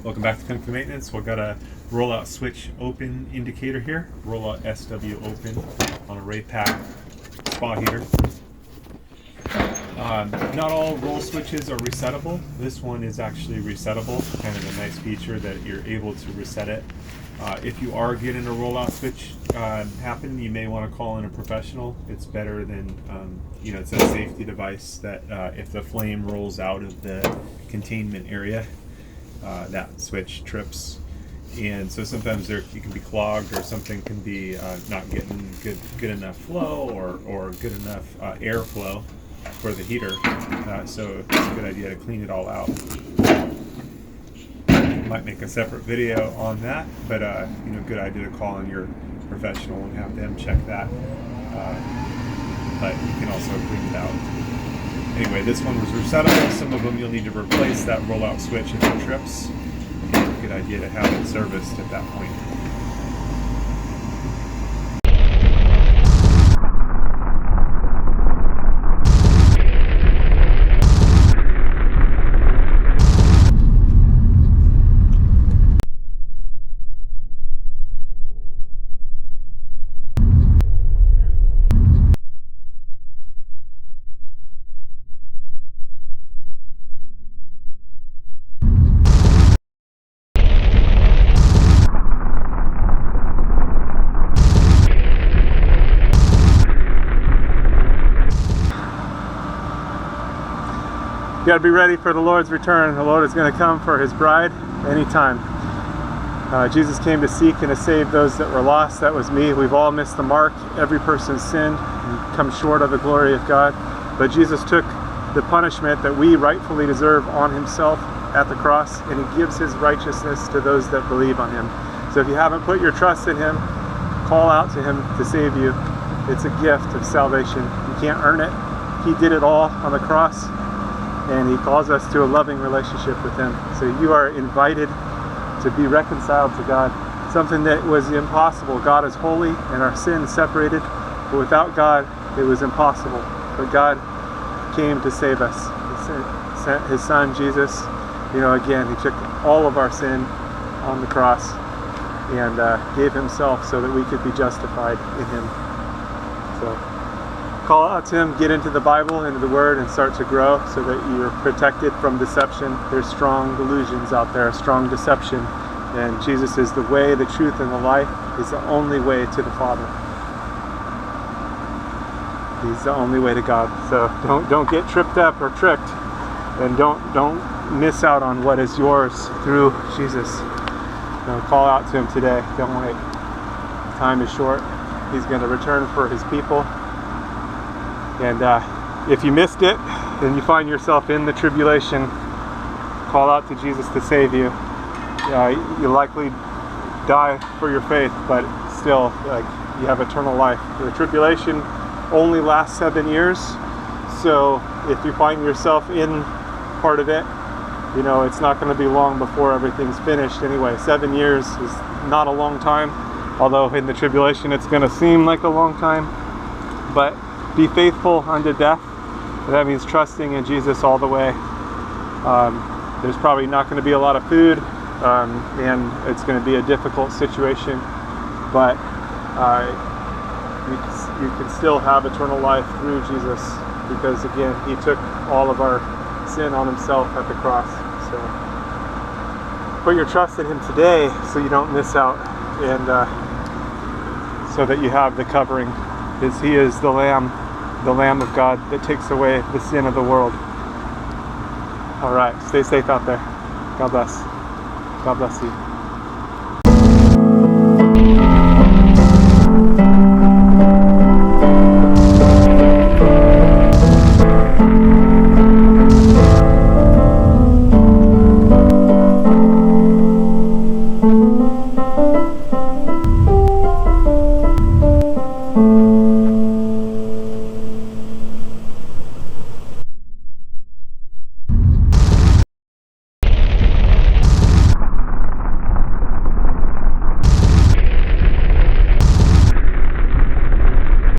Welcome back to Kung Fu Maintenance. We've got a rollout switch open indicator here. Rollout SW open on a Raypak spa heater. Not all roll switches are resettable. This one is actually resettable. Kind of a nice feature that you're able to reset it. If you are getting a rollout switch happen, you may want to call in a professional. It's better than, it's a safety device that if the flame rolls out of the containment area, that switch trips. And so sometimes it can be clogged, or something can be not getting good enough flow or good enough airflow for the heater. So it's a good idea to clean it all out. Might make a separate video on that, but good idea to call in your professional and have them check that. But you can also clean it out. Anyway, this one was resettable. Some of them you'll need to replace that rollout switch if it trips. And good idea to have it serviced at that point. You got to be ready for the Lord's return. The Lord is going to come for his bride anytime. Jesus came to seek and to save those that were lost. That was me. We've all missed the mark. Every person's sinned and come short of the glory of God. But Jesus took the punishment that we rightfully deserve on himself at the cross, and he gives his righteousness to those that believe on him. So if you haven't put your trust in him, call out to him to save you. It's a gift of salvation. You can't earn it. He did it all on the cross. And he calls us to a loving relationship with him. So you are invited to be reconciled to God. Something that was impossible. God is holy and our sins separated. But without God, it was impossible. But God came to save us. He sent his son, Jesus. Again, he took all of our sin on the cross and gave himself so that we could be justified in him. So call out to him, get into the Bible, into the Word, and start to grow so that you're protected from deception. There's strong delusions out there, strong deception. And Jesus is the way, the truth, and the life. He's the only way to the Father. He's the only way to God. So don't get tripped up or tricked. And don't miss out on what is yours through Jesus. Call out to him today. Don't wait. Time is short. He's going to return for his people. And if you missed it and you find yourself in the tribulation, call out to Jesus to save you. You likely die for your faith, but still, you have eternal life. The tribulation only lasts 7 years, so if you find yourself in part of it, it's not going to be long before everything's finished anyway. 7 years is not a long time, although in the tribulation it's going to seem like a long time. But be faithful unto death. That means trusting in Jesus all the way. There's probably not going to be a lot of food, and it's going to be a difficult situation, but you can still have eternal life through Jesus, because again, he took all of our sin on himself at the cross. So put your trust in him today so you don't miss out, and so that you have the covering. He is the Lamb of God that takes away the sin of the world. All right, stay safe out there. God bless. God bless you.